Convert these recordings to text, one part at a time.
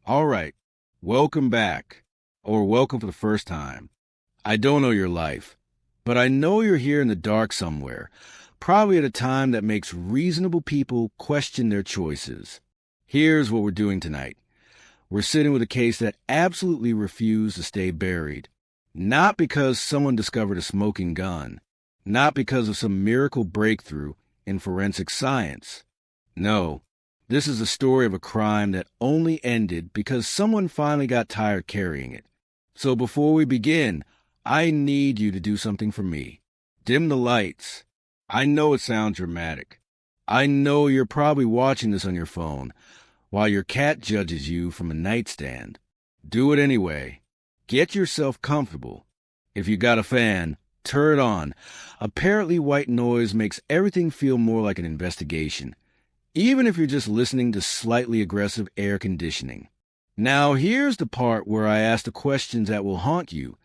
All right, welcome back, or welcome for the first time. I don't know your life, but I know you're here in the dark somewhere, probably at a time that makes reasonable people question their choices. Here's what we're doing tonight. We're sitting with a case that absolutely refused to stay buried. Not because someone discovered a smoking gun, not because of some miracle breakthrough in forensic science. No, this is the story of a crime that only ended because someone finally got tired carrying it. So before we begin, I need you to do something for me. Dim the lights. I know it sounds dramatic. I know you're probably watching this on your phone while your cat judges you from a nightstand. Do it anyway. Get yourself comfortable. If you got a fan, turn it on. Apparently white noise makes everything feel more like an investigation, even if you're just listening to slightly aggressive air conditioning. Now here's the part where I ask the questions that will haunt you.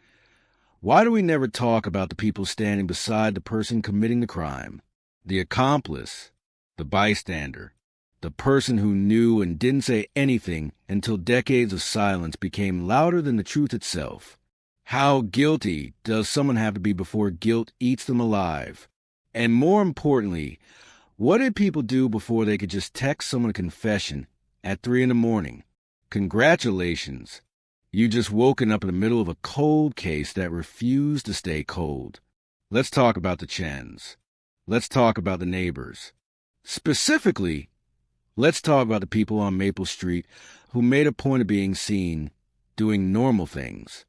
Why do we never talk about the people standing beside the person committing the crime? The accomplice, the bystander, the person who knew and didn't say anything until decades of silence became louder than the truth itself. How guilty does someone have to be before guilt eats them alive? And more importantly, what did people do before they could just text someone a confession at 3 a.m? Congratulations. You just woken up in the middle of a cold case that refused to stay cold. Let's talk about the Chens. Let's talk about the neighbors. Specifically, let's talk about the people on Maple Street who made a point of being seen doing normal things.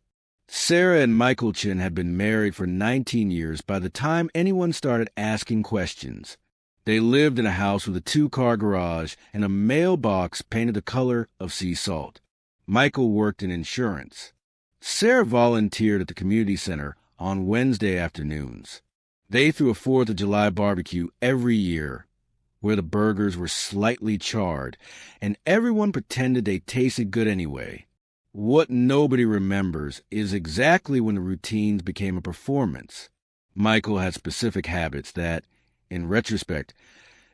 Sarah and Michael Chen had been married for 19 years by the time anyone started asking questions. They lived in a house with a 2-car garage and a mailbox painted the color of sea salt. Michael worked in insurance. Sarah volunteered at the community center on Wednesday afternoons. They threw a 4th of July barbecue every year, where the burgers were slightly charred, and everyone pretended they tasted good anyway. What nobody remembers is exactly when the routines became a performance. Michael had specific habits that, in retrospect,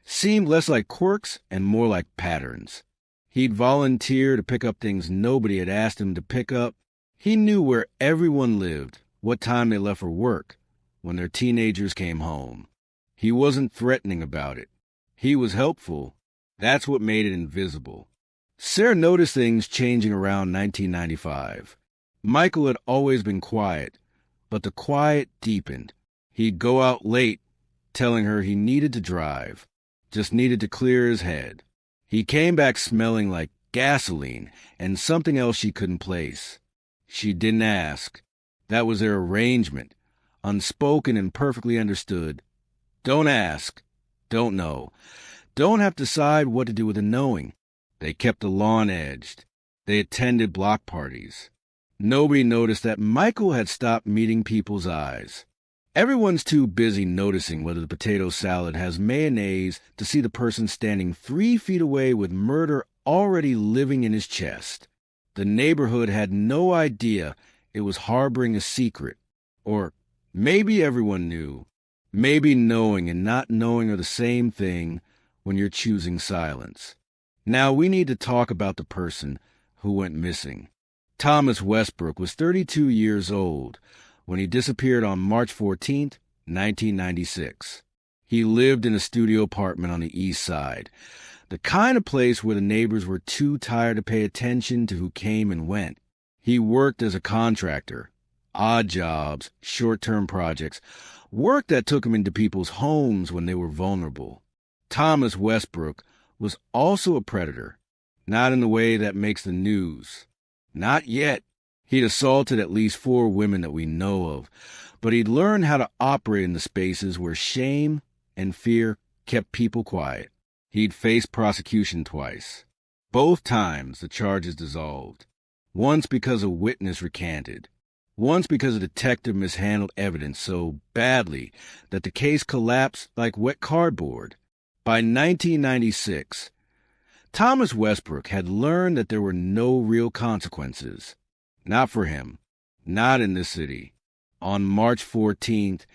seemed less like quirks and more like patterns. He'd volunteer to pick up things nobody had asked him to pick up. He knew where everyone lived, what time they left for work, when their teenagers came home. He wasn't threatening about it. He was helpful. That's what made it invisible. Sarah noticed things changing around 1995. Michael had always been quiet, but the quiet deepened. He'd go out late, telling her he needed to drive, just needed to clear his head. He came back smelling like gasoline and something else she couldn't place. She didn't ask. That was their arrangement, unspoken and perfectly understood. Don't ask. Don't know. Don't have to decide what to do with the knowing. They kept the lawn edged. They attended block parties. Nobody noticed that Michael had stopped meeting people's eyes. Everyone's too busy noticing whether the potato salad has mayonnaise to see the person standing 3 feet away with murder already living in his chest. The neighborhood had no idea it was harboring a secret. Or maybe everyone knew. Maybe knowing and not knowing are the same thing when you're choosing silence. Now we need to talk about the person who went missing. Thomas Westbrook was 32 years old when he disappeared on March 14, 1996. He lived in a studio apartment on the east side, the kind of place where the neighbors were too tired to pay attention to who came and went. He worked as a contractor, odd jobs, short-term projects, work that took him into people's homes when they were vulnerable. Thomas Westbrook was also a predator, not in the way that makes the news. Not yet. He'd assaulted at least 4 women that we know of, but he'd learned how to operate in the spaces where shame and fear kept people quiet. He'd faced prosecution twice. Both times the charges dissolved. Once because a witness recanted. Once because a detective mishandled evidence so badly that the case collapsed like wet cardboard. By 1996, Thomas Westbrook had learned that there were no real consequences. Not for him. Not in this city. On March 14th,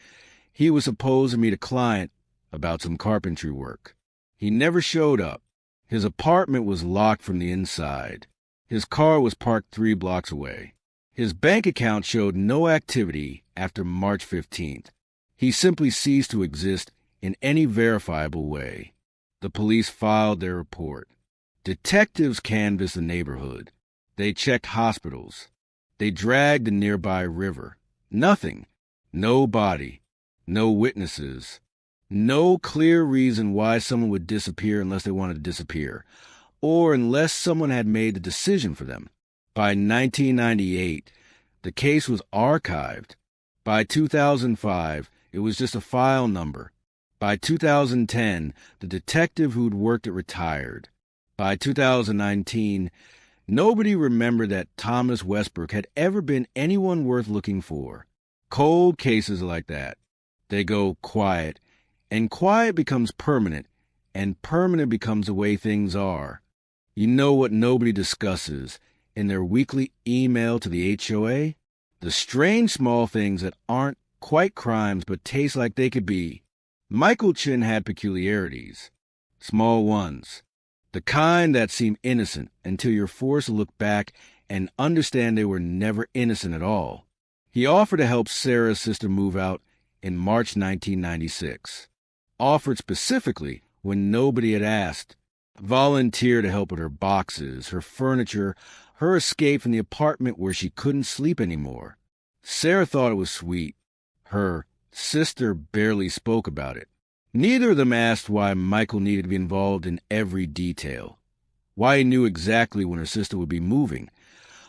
he was supposed to meet a client about some carpentry work. He never showed up. His apartment was locked from the inside. His car was parked 3 blocks away. His bank account showed no activity after March 15th. He simply ceased to exist in any verifiable way. The police filed their report. Detectives canvassed the neighborhood. They checked hospitals. They dragged the nearby river. Nothing. No body. No witnesses. No clear reason why someone would disappear unless they wanted to disappear, or unless someone had made the decision for them. By 1998, the case was archived. By 2005, it was just a file number. By 2010, the detective who'd worked it retired. By 2019, nobody remembered that Thomas Westbrook had ever been anyone worth looking for. Cold cases are like that. They go quiet, and quiet becomes permanent, and permanent becomes the way things are. You know what nobody discusses in their weekly email to the HOA? The strange small things that aren't quite crimes but taste like they could be. Michael Chen had peculiarities. Small ones. The kind that seem innocent until you're forced to look back and understand they were never innocent at all. He offered to help Sarah's sister move out in March 1996. Offered specifically when nobody had asked. Volunteered to help with her boxes, her furniture, her escape from the apartment where she couldn't sleep anymore. Sarah thought it was sweet. Her sister barely spoke about it. Neither of them asked why Michael needed to be involved in every detail. Why he knew exactly when her sister would be moving.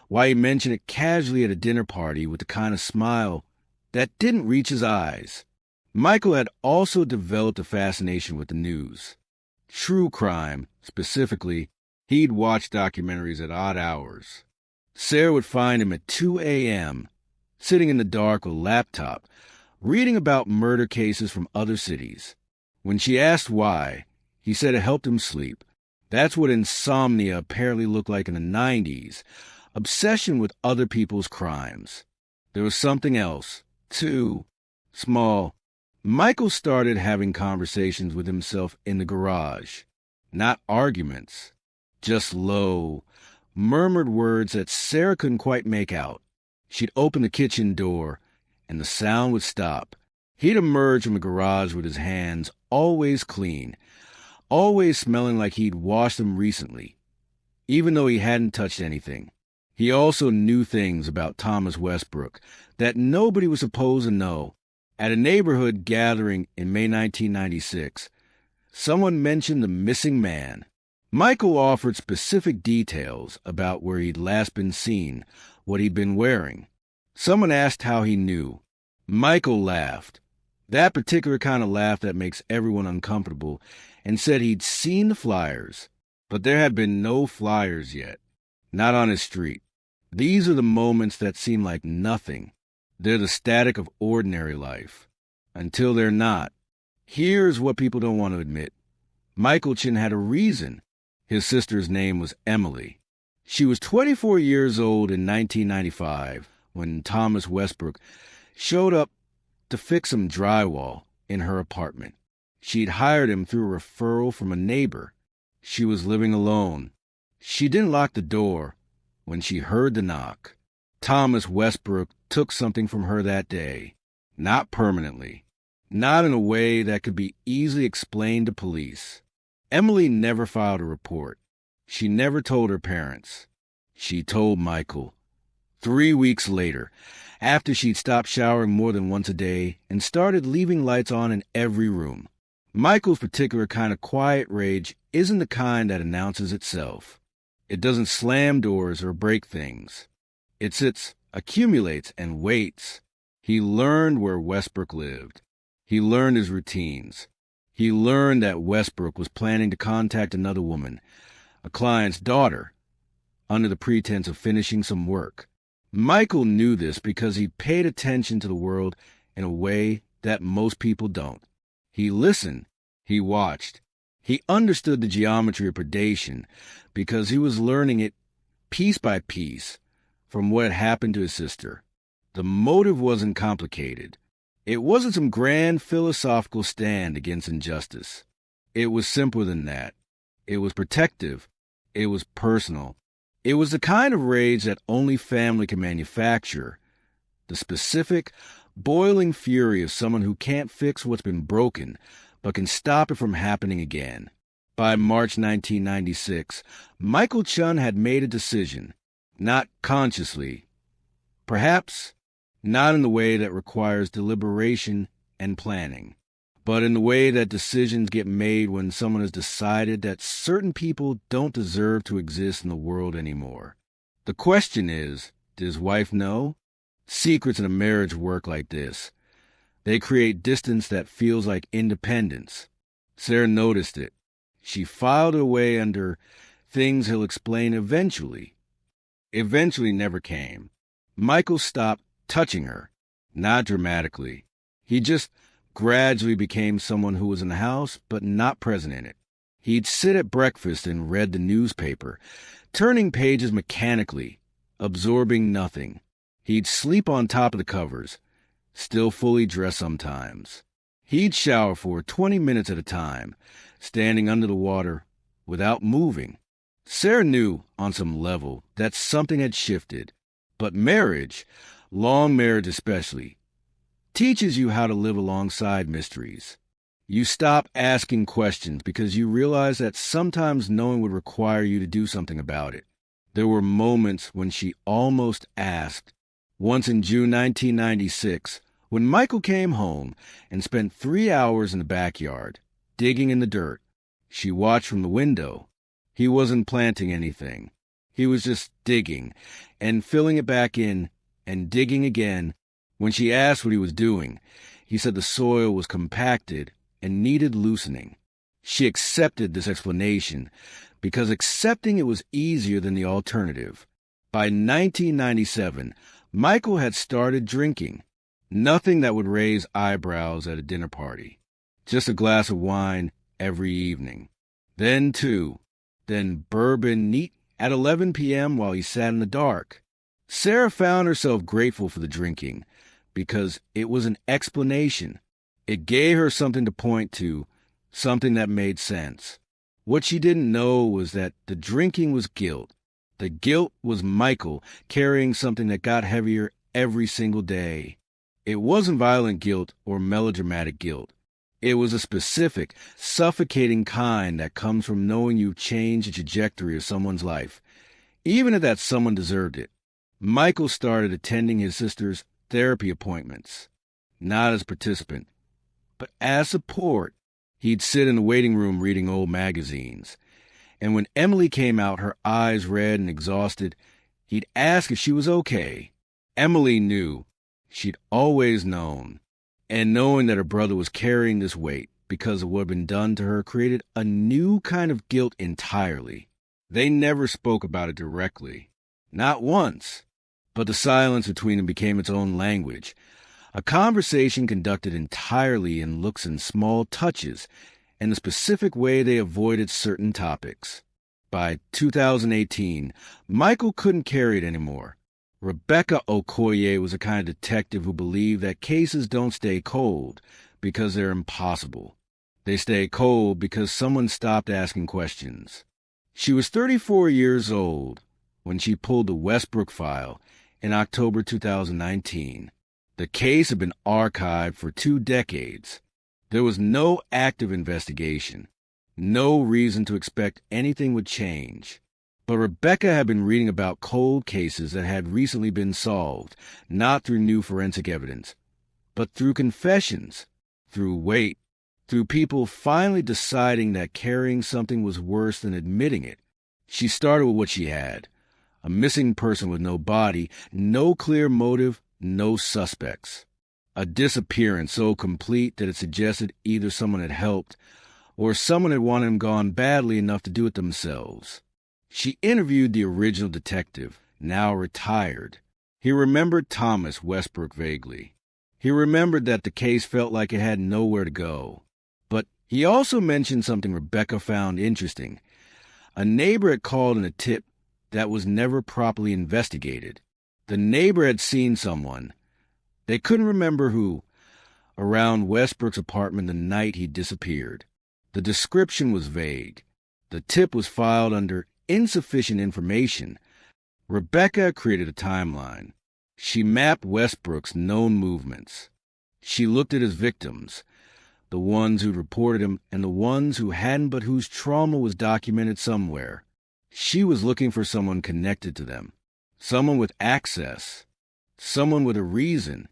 Why he mentioned it casually at a dinner party with the kind of smile that didn't reach his eyes. Michael had also developed a fascination with the news. True crime, specifically. He'd watch documentaries at odd hours. Sarah would find him at 2 a.m., sitting in the dark with a laptop, reading about murder cases from other cities. When she asked why, he said it helped him sleep. That's what insomnia apparently looked like in the 90s. Obsession with other people's crimes. There was something else, too. Small. Michael started having conversations with himself in the garage. Not arguments. Just low, murmured words that Sarah couldn't quite make out. She'd open the kitchen door, and the sound would stop. He'd emerge from the garage with his hands always clean, always smelling like he'd washed them recently, even though he hadn't touched anything. He also knew things about Thomas Westbrook that nobody was supposed to know. At a neighborhood gathering in May 1996, someone mentioned the missing man. Michael offered specific details about where he'd last been seen, what he'd been wearing. Someone asked how he knew. Michael laughed, that particular kind of laugh that makes everyone uncomfortable, and said he'd seen the flyers, but there had been no flyers yet, not on his street. These are the moments that seem like nothing. They're the static of ordinary life, until they're not. Here's what people don't want to admit. Michael Chen had a reason. His sister's name was Emily. She was 24 years old in 1995 when Thomas Westbrook showed up to fix some drywall in her apartment. She'd hired him through a referral from a neighbor. She was living alone. She didn't lock the door when she heard the knock. Thomas Westbrook took something from her that day. Not permanently. Not in a way that could be easily explained to police. Emily never filed a report. She never told her parents. She told Michael. 3 weeks later, after she'd stopped showering more than once a day and started leaving lights on in every room. Michael's particular kind of quiet rage isn't the kind that announces itself. It doesn't slam doors or break things. It sits, accumulates, and waits. He learned where Westbrook lived. He learned his routines. He learned that Westbrook was planning to contact another woman, a client's daughter, under the pretense of finishing some work. Michael knew this because he paid attention to the world in a way that most people don't. He listened. He watched. He understood the geometry of predation because he was learning it piece by piece from what had happened to his sister. The motive wasn't complicated. It wasn't some grand philosophical stand against injustice. It was simpler than that. It was protective. It was personal. It was the kind of rage that only family can manufacture, the specific, boiling fury of someone who can't fix what's been broken, but can stop it from happening again. By March 1996, Michael Chen had made a decision, not consciously, perhaps not in the way that requires deliberation and planning, but in the way that decisions get made when someone has decided that certain people don't deserve to exist in the world anymore. The question is, did his wife know? Secrets in a marriage work like this. They create distance that feels like independence. Sarah noticed it. She filed it away under things he'll explain eventually. Eventually never came. Michael stopped touching her, not dramatically. He just gradually became someone who was in the house but not present in it. He'd sit at breakfast and read the newspaper, turning pages mechanically, absorbing nothing. He'd sleep on top of the covers, still fully dressed sometimes. He'd shower for 20 minutes at a time, standing under the water without moving. Sarah knew, on some level, that something had shifted. But marriage, long marriage especially, teaches you how to live alongside mysteries. You stop asking questions because you realize that sometimes knowing would require you to do something about it. There were moments when she almost asked. Once in June 1996, when Michael came home and spent 3 hours in the backyard, digging in the dirt, she watched from the window. He wasn't planting anything. He was just digging and filling it back in and digging again. When she asked what he was doing, he said the soil was compacted and needed loosening. She accepted this explanation because accepting it was easier than the alternative. By 1997, Michael had started drinking. Nothing that would raise eyebrows at a dinner party. Just a glass of wine every evening. Then bourbon neat at 11 p.m. while he sat in the dark. Sarah found herself grateful for the drinking because it was an explanation. It gave her something to point to, something that made sense. What she didn't know was that the drinking was guilt. The guilt was Michael carrying something that got heavier every single day. It wasn't violent guilt or melodramatic guilt. It was a specific, suffocating kind that comes from knowing you've changed the trajectory of someone's life, even if that someone deserved it. Michael started attending his sister's therapy appointments, not as a participant, but as support. He'd sit in the waiting room reading old magazines, and when Emily came out, her eyes red and exhausted, he'd ask if she was okay. Emily knew. She'd always known. And knowing that her brother was carrying this weight because of what had been done to her created a new kind of guilt entirely. They never spoke about it directly. Not once. But the silence between them became its own language. A conversation conducted entirely in looks and small touches, and the specific way they avoided certain topics. By 2018, Michael couldn't carry it anymore. Rebecca Okoye was a kind of detective who believed that cases don't stay cold because they're impossible. They stay cold because someone stopped asking questions. She was 34 years old when she pulled the Westbrook file in October 2019. The case had been archived for 2 decades. There was no active investigation, no reason to expect anything would change. But Rebecca had been reading about cold cases that had recently been solved, not through new forensic evidence, but through confessions, through people finally deciding that carrying something was worse than admitting it. She started with what she had: a missing person with no body, no clear motive, no suspects. A disappearance so complete that it suggested either someone had helped or someone had wanted him gone badly enough to do it themselves. She interviewed the original detective, now retired. He remembered Thomas Westbrook vaguely. He remembered that the case felt like it had nowhere to go. But he also mentioned something Rebecca found interesting. A neighbor had called in a tip that was never properly investigated. The neighbor had seen someone, they couldn't remember who, around Westbrook's apartment the night he disappeared. The description was vague. The tip was filed under insufficient information, Rebecca created a timeline. She mapped Westbrook's known movements. She looked at his victims, the ones who'd reported him and the ones who hadn't but whose trauma was documented somewhere. She was looking for someone connected to them, someone with access, someone with a reason.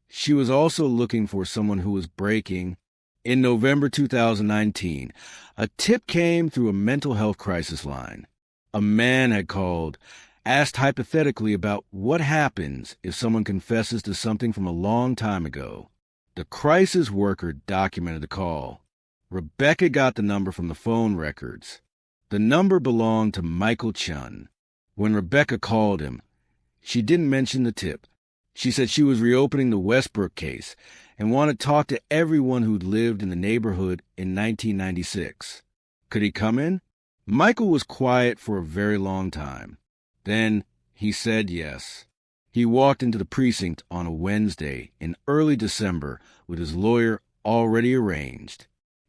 She was also looking for someone who was breaking. In November 2019, a tip came through a mental health crisis line. A man had called, asked hypothetically about what happens if someone confesses to something from a long time ago. The crisis worker documented the call. Rebecca got the number from the phone records. The number belonged to Michael Chen. When Rebecca called him, she didn't mention the tip. She said she was reopening the Westbrook case and wanted to talk to everyone who'd lived in the neighborhood in 1996. Could he come in? Michael was quiet for a very long time. Then he said yes. He walked into the precinct on a Wednesday in early December with his lawyer already arranged.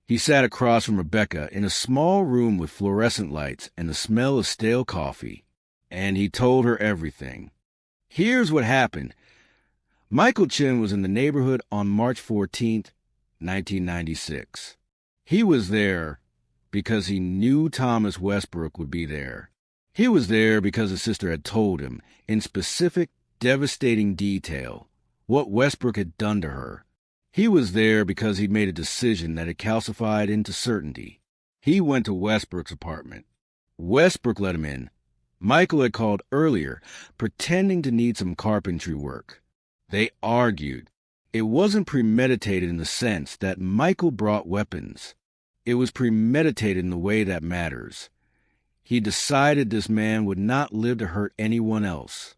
He sat across from Rebecca in a small room with fluorescent lights and the smell of stale coffee, and he told her everything. Here's what happened. Michael Chen was in the neighborhood on March 14th, 1996. He was there because he knew Thomas Westbrook would be there. He was there because his sister had told him, in specific, devastating detail, what Westbrook had done to her. He was there because he'd made a decision that had calcified into certainty. He went to Westbrook's apartment. Westbrook let him in. Michael had called earlier, pretending to need some carpentry work. They argued. It wasn't premeditated in the sense that Michael brought weapons. It was premeditated in the way that matters. He decided this man would not live to hurt anyone else.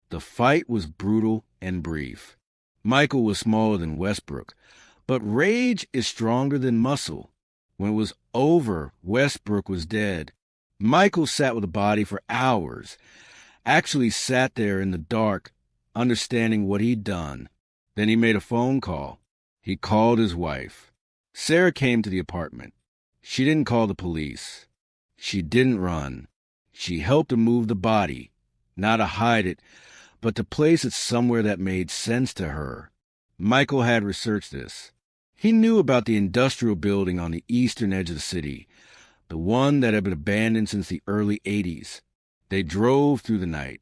The fight was brutal and brief. Michael was smaller than Westbrook, but rage is stronger than muscle. When it was over, Westbrook was dead. Michael sat with the body for hours, actually sat there in the dark, understanding what he'd done. Then he made a phone call. He called his wife. Sarah came to the apartment. She didn't call the police. She didn't run. She helped to move the body, not to hide it, but to place it somewhere that made sense to her. Michael had researched this. He knew about the industrial building on the eastern edge of the city, the one that had been abandoned since the early 80s. They drove through the night.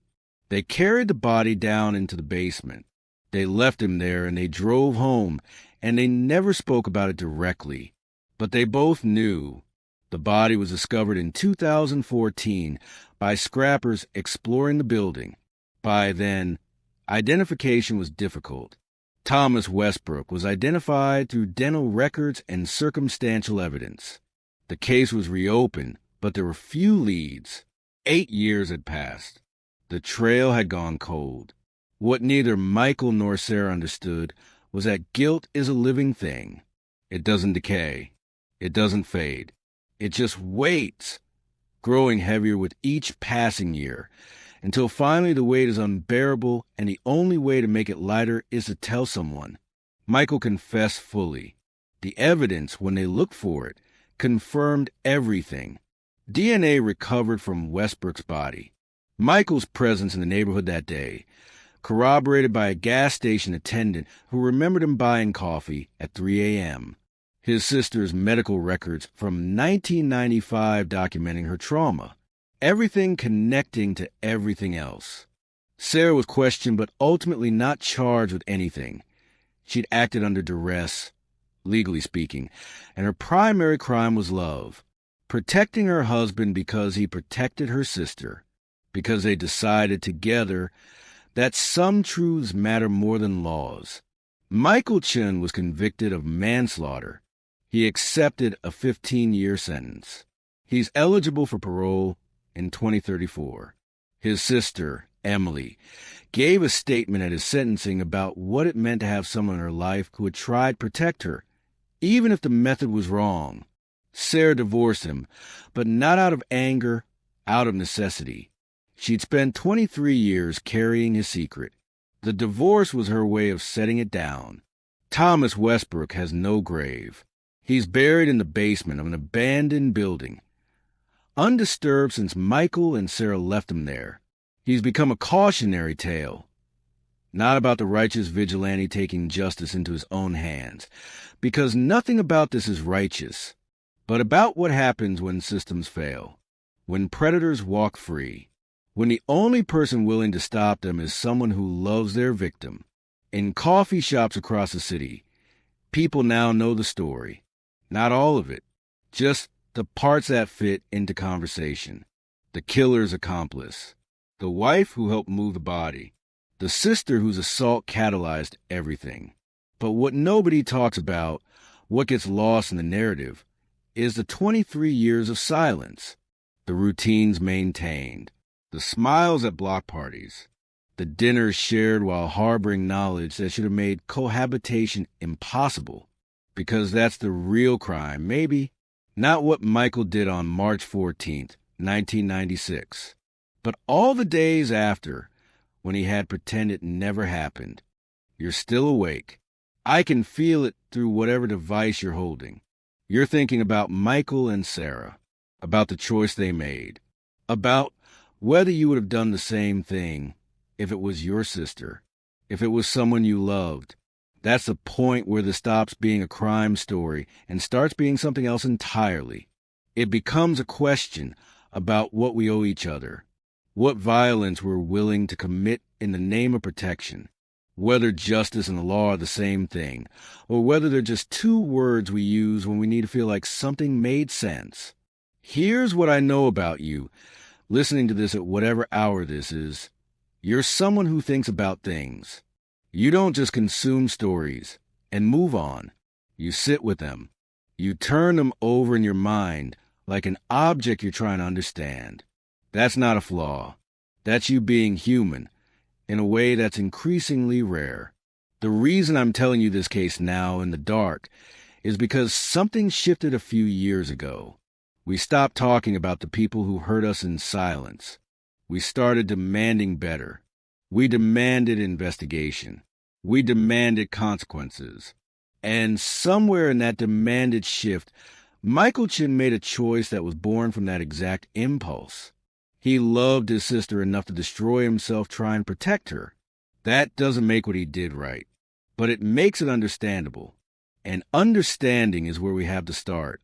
They carried the body down into the basement. They left him there and they drove home, and they never spoke about it directly. But they both knew. The body was discovered in 2014 by scrappers exploring the building. By then, identification was difficult. Thomas Westbrook was identified through dental records and circumstantial evidence. The case was reopened, but there were few leads. 8 years had passed. The trail had gone cold. What neither Michael nor Sarah understood was that guilt is a living thing. It doesn't decay. It doesn't fade. It just waits, growing heavier with each passing year, until finally the weight is unbearable, and the only way to make it lighter is to tell someone. Michael confessed fully. The evidence, when they looked for it, confirmed everything. DNA recovered from Westbrook's body. Michael's presence in the neighborhood that day, corroborated by a gas station attendant who remembered him buying coffee at 3 a.m. His sister's medical records from 1995 documenting her trauma. Everything connecting to everything else. Sarah was questioned but ultimately not charged with anything. She'd acted under duress, legally speaking, and her primary crime was love. Protecting her husband because he protected her sister. Because they decided together that some truths matter more than laws. Michael Chen was convicted of manslaughter. He accepted a 15-year sentence. He's eligible for parole in 2034. His sister, Emily, gave a statement at his sentencing about what it meant to have someone in her life who had tried to protect her, even if the method was wrong. Sarah divorced him, but not out of anger, out of necessity. She'd spent 23 years carrying his secret. The divorce was her way of setting it down. Thomas Westbrook has no grave. He's buried in the basement of an abandoned building, undisturbed since Michael and Sarah left him there. He's become a cautionary tale, not about the righteous vigilante taking justice into his own hands, because nothing about this is righteous, but about what happens when systems fail, when predators walk free, when the only person willing to stop them is someone who loves their victim. In coffee shops across the city, people now know the story. Not all of it, just the parts that fit into conversation. The killer's accomplice, the wife who helped move the body, the sister whose assault catalyzed everything. But what nobody talks about, what gets lost in the narrative, is the 23 years of silence, the routines maintained, the smiles at block parties, the dinners shared while harboring knowledge that should have made cohabitation impossible, because that's the real crime, maybe not what Michael did on March 14th, 1996, but all the days after, when he had pretended it never happened. You're still awake. I can feel it through whatever device you're holding. You're thinking about Michael and Sarah, about the choice they made, about whether you would have done the same thing if it was your sister, if it was someone you loved. That's the point where this stops being a crime story and starts being something else entirely. It becomes a question about what we owe each other, what violence we're willing to commit in the name of protection, whether justice and the law are the same thing, or whether they're just two words we use when we need to feel like something made sense. Here's what I know about you, listening to this at whatever hour this is. You're someone who thinks about things. You don't just consume stories and move on. You sit with them. You turn them over in your mind like an object you're trying to understand. That's not a flaw. That's you being human in a way that's increasingly rare. The reason I'm telling you this case now in the dark is because something shifted a few years ago. We stopped talking about the people who hurt us in silence. We started demanding better. We demanded investigation. We demanded consequences. And somewhere in that demanded shift, Michael Chen made a choice that was born from that exact impulse. He loved his sister enough to destroy himself trying to protect her. That doesn't make what he did right, but it makes it understandable. And understanding is where we have to start.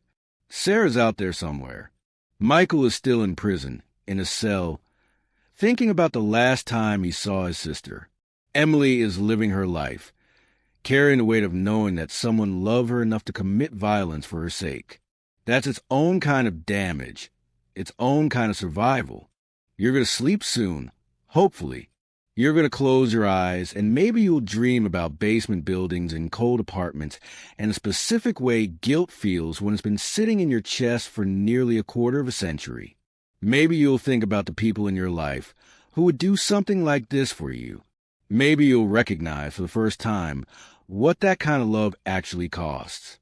Sarah's out there somewhere. Michael is still in prison, in a cell, thinking about the last time he saw his sister. Emily is living her life, carrying the weight of knowing that someone loved her enough to commit violence for her sake. That's its own kind of damage, its own kind of survival. You're going to sleep soon, hopefully. You're going to close your eyes, and maybe you'll dream about basement buildings and cold apartments and a specific way guilt feels when it's been sitting in your chest for nearly a quarter of a century. Maybe you'll think about the people in your life who would do something like this for you. Maybe you'll recognize for the first time what that kind of love actually costs.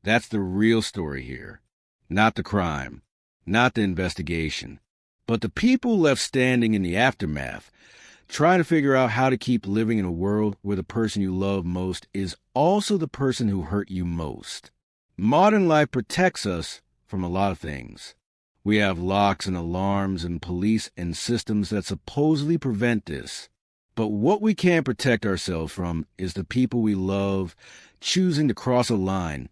That's the real story here. Not the crime, not the investigation, but the people left standing in the aftermath, trying to figure out how to keep living in a world where the person you love most is also the person who hurt you most. Modern life protects us from a lot of things. We have locks and alarms and police and systems that supposedly prevent this. But what we can't protect ourselves from is the people we love choosing to cross a line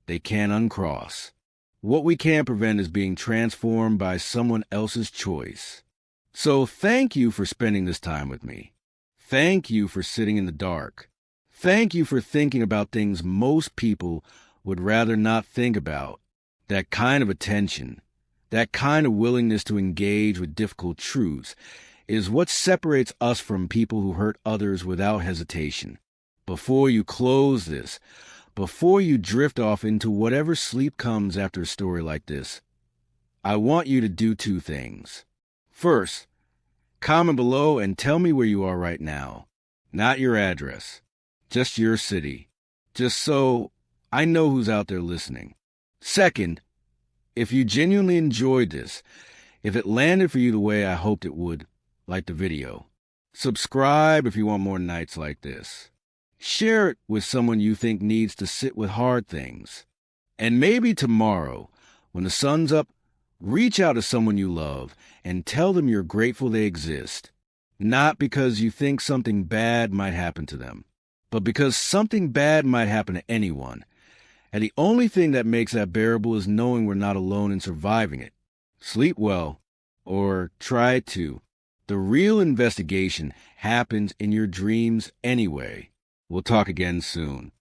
they can't uncross. What we can't prevent is being transformed by someone else's choice. So thank you for spending this time with me. Thank you for sitting in the dark. Thank you for thinking about things most people would rather not think about. That kind of attention, that kind of willingness to engage with difficult truths is what separates us from people who hurt others without hesitation. Before you close this, before you drift off into whatever sleep comes after a story like this, I want you to do two things. First, comment below and tell me where you are right now. Not your address, just your city. Just so I know who's out there listening. Second, if you genuinely enjoyed this, if it landed for you the way I hoped it would, like the video, subscribe if you want more nights like this. Share it with someone you think needs to sit with hard things. And maybe tomorrow, when the sun's up, reach out to someone you love and tell them you're grateful they exist. not because you think something bad might happen to them, but because something bad might happen to anyone. And the only thing that makes that bearable is knowing we're not alone in surviving it. Sleep well, or try to. The real investigation happens in your dreams anyway. We'll talk again soon.